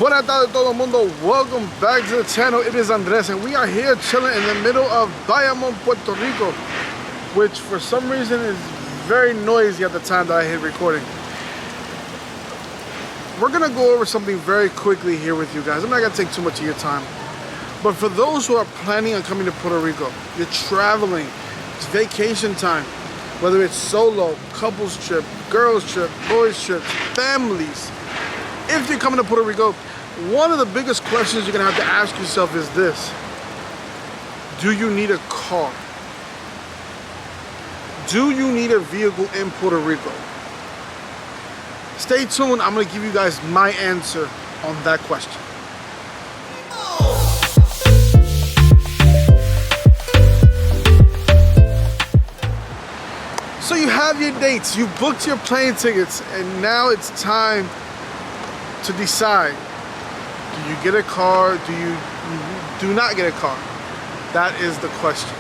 Buenas tardes todo el mundo, welcome back to the channel. It is Andres and we are here chilling in the middle of Alamo, Puerto Rico, which for some reason is very noisy at the time that I hit recording. We're gonna go over something very quickly here with you guys. I'm not gonna take too much of your time, but for those who are planning on coming to Puerto Rico, you're traveling, it's vacation time, whether it's solo, couples trip, girls trip, boys trip, families. If you're coming to Puerto Rico, one of the biggest questions you're gonna have to ask yourself is this: do you need a car? Do you need a vehicle in Puerto Rico? Stay tuned, I'm gonna give you guys my answer on that question. So you have your dates, you booked your plane tickets, and now it's time to decide. Do you get a car? Do you do not get a car? That is the question.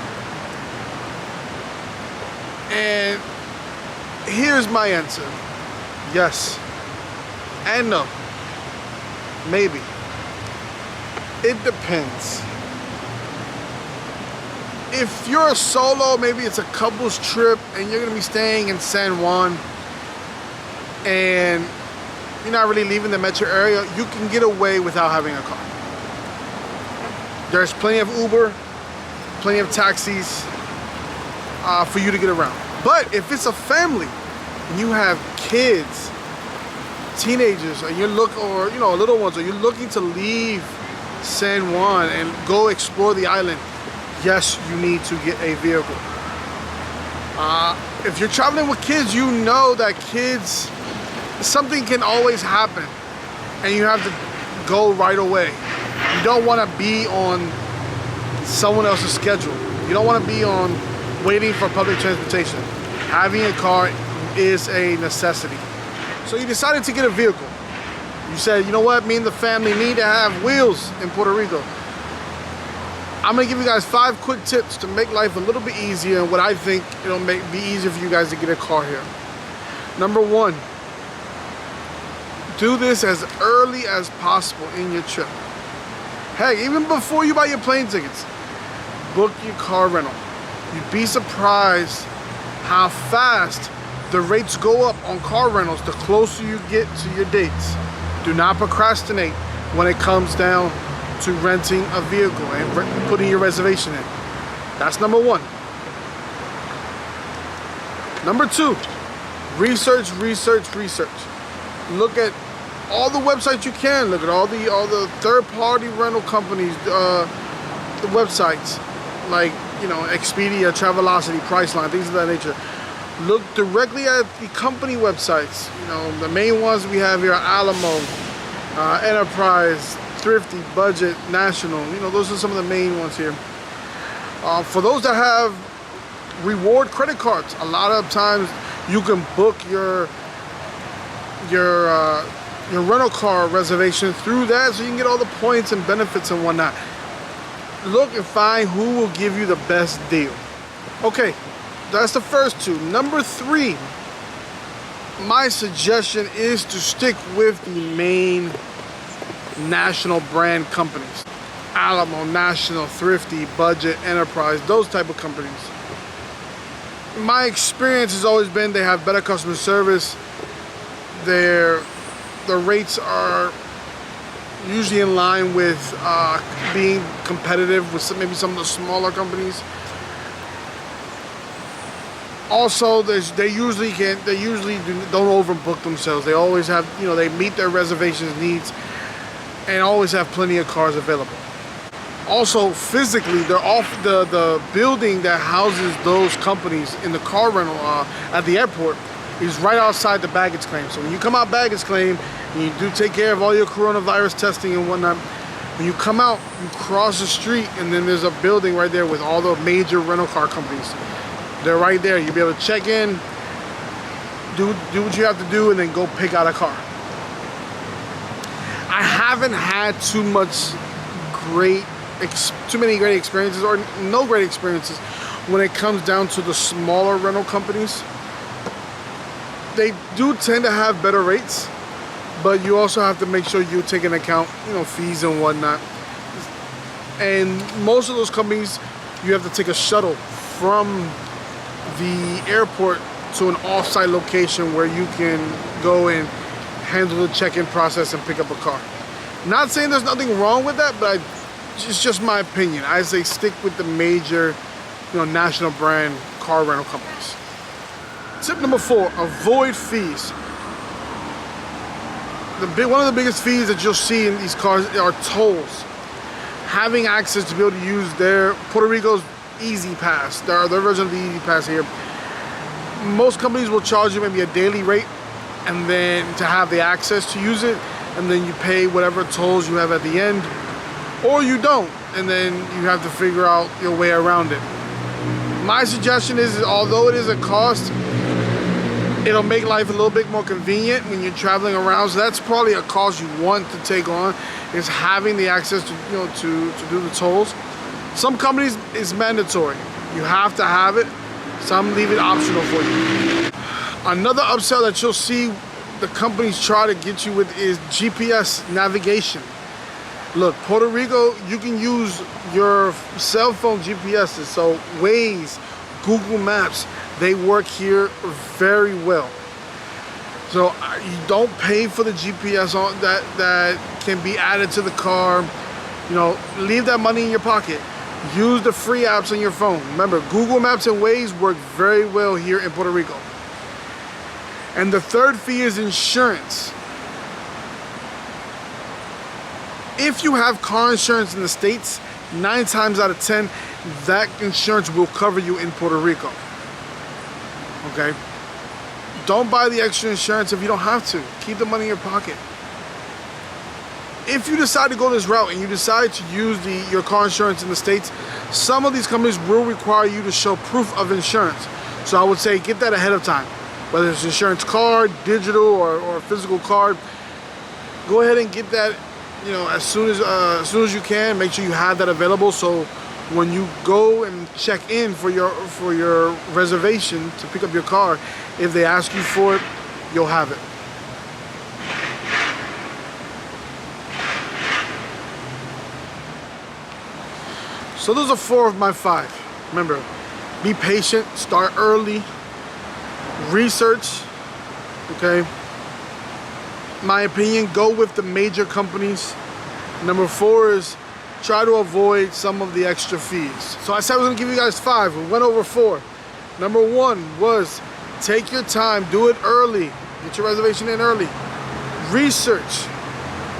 And here's my answer. Yes and no. Maybe. It depends. If you're a solo, maybe it's a couples trip and you're gonna be staying in San Juan and you're not really leaving the metro area, you can get away without having a car. There's plenty of Uber, plenty of taxis for you to get around. But if it's a family and you have kids, teenagers, or little ones, or you're looking to leave San Juan and go explore the island, yes, you need to get a vehicle. If you're traveling with kids, you know that kids, something can always happen and you have to go right away. You don't want to be on someone else's schedule. You don't want to be on waiting for public transportation. Having a car is a necessity. So you decided to get a vehicle. You said, you know what, me and the family need to have wheels in Puerto Rico. I'm gonna give you guys 5 quick tips to make life a little bit easier and what I think it'll be easier for you guys to get a car here. Number 1, do this as early as possible in your trip. Hey, even before you buy your plane tickets, book your car rental. You'd be surprised how fast the rates go up on car rentals the closer you get to your dates. Do not procrastinate when it comes down to renting a vehicle and putting your reservation in. That's number 1. Number 2, research. Look at all the websites you can. Look at all the third-party rental companies, the websites like Expedia, Travelocity, Priceline, things of that nature. Look directly at the company websites. The main ones we have here are Alamo, Enterprise, Thrifty, Budget, National. Those are some of the main ones here. For those that have reward credit cards, a lot of times you can book your rental car reservation through that, so you can get all the points and benefits and whatnot. Look and find who will give you the best deal. Okay, that's the first 2. Number 3, my suggestion is to stick with the main national brand companies. Alamo, National, Thrifty, Budget, Enterprise, those type of companies. My experience has always been they have better customer service. The rates are usually in line with being competitive with maybe some of the smaller companies. Also, they usually don't overbook themselves. They always have, they meet their reservations needs and always have plenty of cars available. Also, physically, they're off the building that houses those companies in the car rental at the airport is right outside the baggage claim. So when you come out baggage claim, and you do take care of all your coronavirus testing and whatnot, when you come out, you cross the street and then there's a building right there with all the major rental car companies. They're right there. You'll be able to check in, do what you have to do, and then go pick out a car. I haven't had too many great experiences, or no great experiences, when it comes down to the smaller rental companies. They do tend to have better rates, but you also have to make sure you take into account, you know, fees and whatnot. And most of those companies, you have to take a shuttle from the airport to an off-site location where you can go and handle the check-in process and pick up a car. Not saying there's nothing wrong with that, but it's just my opinion. I say stick with the major, you know, national brand car rental companies. Tip number 4, avoid fees. One of the biggest fees that you'll see in these cars are tolls. Having access to be able to use their Puerto Rico's Easy Pass, their version of the Easy Pass here. Most companies will charge you maybe a daily rate, and then to have the access to use it, and then you pay whatever tolls you have at the end, or you don't, and then you have to figure out your way around it. My suggestion is, although it is a cost, it'll make life a little bit more convenient when you're traveling around. So that's probably a cost you want to take on, is having the access to, you know, to do the tolls. Some companies is mandatory. You have to have it. Some leave it optional for you. Another upsell that you'll see the companies try to get you with is GPS navigation. Look, Puerto Rico, you can use your cell phone GPSs, so Waze, Google Maps, they work here very well. So you don't pay for the GPS that can be added to the car. You know, leave that money in your pocket. Use the free apps on your phone. Remember, Google Maps and Waze work very well here in Puerto Rico. And the third fee is insurance. If you have car insurance in the States, 9 times out of 10, that insurance will cover you in Puerto Rico. Okay? Don't buy the extra insurance if you don't have to. Keep the money in your pocket. If you decide to go this route and you decide to use your car insurance in the States, some of these companies will require you to show proof of insurance. So I would say get that ahead of time. Whether it's insurance card, digital, or physical card, go ahead and get that, you know, as soon as you can. Make sure you have that available, so when you go and check in for your reservation to pick up your car, if they ask you for it, you'll have it. So those are 4 of my 5. Remember, be patient, start early, research, okay? My opinion, go with the major companies. Number 4 is try to avoid some of the extra fees. So I said I was gonna give you guys 5, we went over 4. Number 1 was take your time, do it early, get your reservation in early. Research,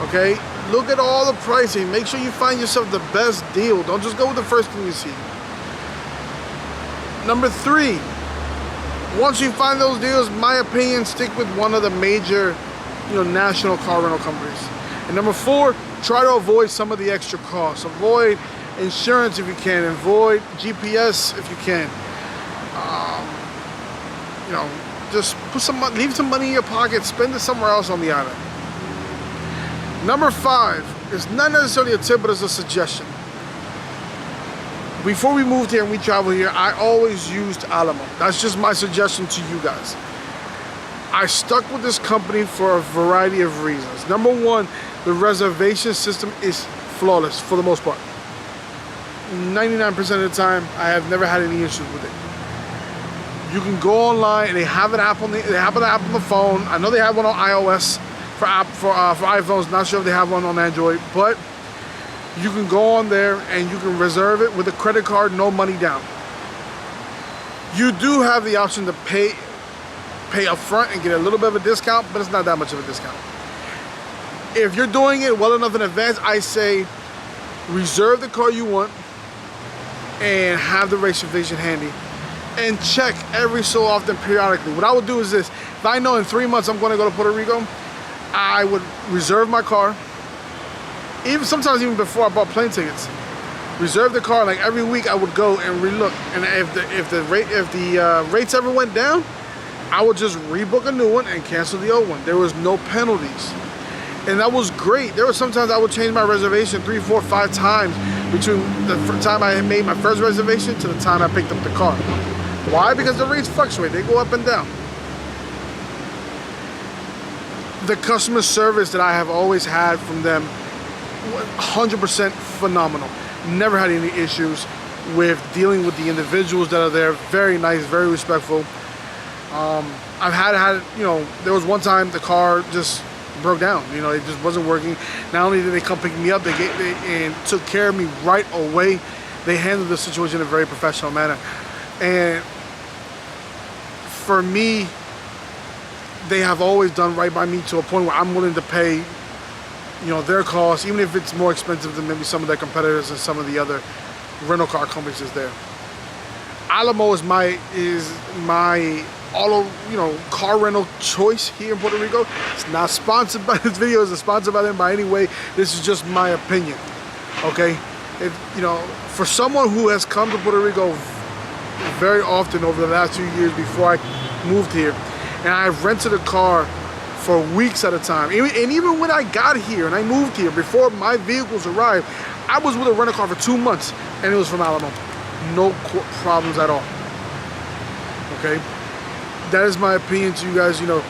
okay? Look at all the pricing, make sure you find yourself the best deal. Don't just go with the first thing you see. Number 3, once you find those deals, my opinion, stick with one of the major, you know, national car rental companies. And number 4, try to avoid some of the extra costs. Avoid insurance if you can. Avoid GPS if you can. You know, just leave some money in your pocket. Spend it somewhere else on the island. Number 5 is not necessarily a tip, but it's a suggestion. Before we moved here and we traveled here, I always used Alamo. That's just my suggestion to you guys. I stuck with this company for a variety of reasons. Number 1, the reservation system is flawless for the most part. 99% of the time, I have never had any issues with it. You can go online and they have an app on the phone. I know they have one on iOS for iPhones. Not sure if they have one on Android, but you can go on there and you can reserve it with a credit card, no money down. You do have the option to pay up front and get a little bit of a discount, but it's not that much of a discount. If you're doing it well enough in advance, I say reserve the car you want and have the reservation handy. And check every so often periodically. What I would do is this: if I know in 3 months I'm going to go to Puerto Rico, I would reserve my car. Sometimes even before I bought plane tickets, reserve the car. Like every week I would go and relook, and if the rates ever went down, I would just rebook a new one and cancel the old one. There was no penalties, and that was great. There were sometimes I would change my reservation 3, 4, 5 times between the time I had made my first reservation to the time I picked up the car. Why? Because the rates fluctuate. They go up and down. The customer service that I have always had from them, 100% phenomenal. Never had any issues with dealing with the individuals that are there. Very nice, very respectful. I've had, you know, there was one time the car just broke down. You know, it just wasn't working. Not only did they come pick me up, they and took care of me right away. They handled the situation in a very professional manner. And for me, they have always done right by me to a point where I'm willing to pay, you know, their costs, even if it's more expensive than maybe some of their competitors and some of the other rental car companies is there. Alamo is my all, you know, car rental choice here in Puerto Rico. It's not sponsored by this video. It's not sponsored by them by any way. This is just my opinion. Okay, if, you know, for someone who has come to Puerto Rico very often over the last 2 years before I moved here, and I've rented a car for weeks at a time. And even when I got here and I moved here, before my vehicles arrived, I was with a rental car for 2 months, and it was from Alamo. No problems at all. Okay, that is my opinion to you guys. You know,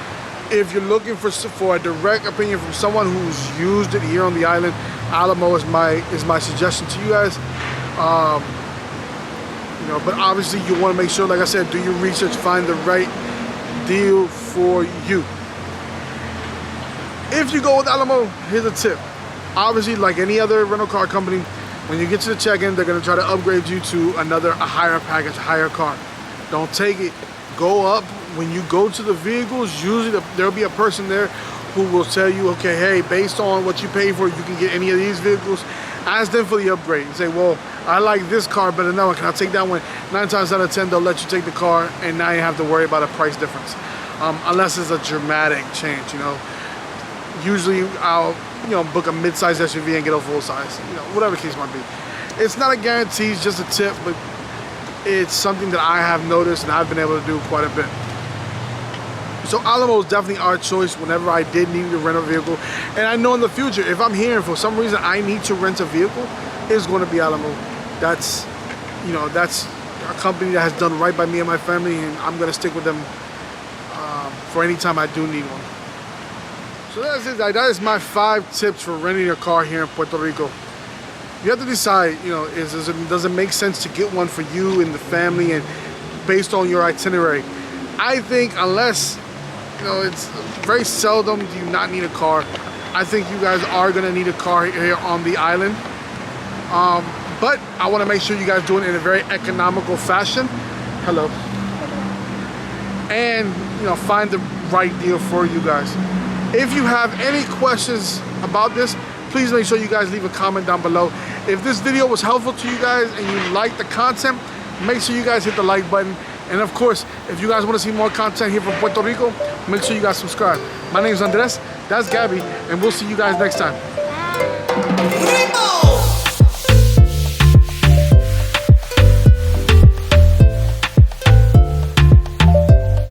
if you're looking for a direct opinion from someone who's used it here on the island, Alamo is my suggestion to you guys. You know, but obviously you want to make sure, like I said, do your research, find the right deal for you. If you go with Alamo, here's a tip. Obviously, like any other rental car company, when you get to the check-in, they're going to try to upgrade you to a higher package, a higher car. Don't take it. Go up. When you go to the vehicles, usually there'll be a person there who will tell you, okay, hey, based on what you pay for, you can get any of these vehicles. Ask them for the upgrade and say, well, I like this car better than that one. Can I take that one? 9 times out of 10, they'll let you take the car, and now you have to worry about a price difference. Unless it's a dramatic change, you know. Usually I'll, you know, book a mid-size SUV and get a full-size, you know, whatever the case might be. It's not a guarantee, it's just a tip, but it's something that I have noticed and I've been able to do quite a bit. So Alamo is definitely our choice whenever I did need to rent a vehicle. And I know in the future, if I'm here and for some reason I need to rent a vehicle, it's going to be Alamo. That's, you know, that's a company that has done right by me and my family, and I'm going to stick with them for any time I do need one. So that's it. That is my 5 tips for renting a car here in Puerto Rico. You have to decide, you know, does it make sense to get one for you and the family and based on your itinerary? I think unless, you know, it's very seldom do you not need a car. I think you guys are going to need a car here on the island. But I want to make sure you guys do it in a very economical fashion. Hello. And, you know, find the right deal for you guys. If you have any questions about this, please make sure you guys leave a comment down below. If this video was helpful to you guys and you like the content, make sure you guys hit the like button. And of course, if you guys want to see more content here from Puerto Rico, make sure you guys subscribe. My name is Andres, that's Gabby, and we'll see you guys next time.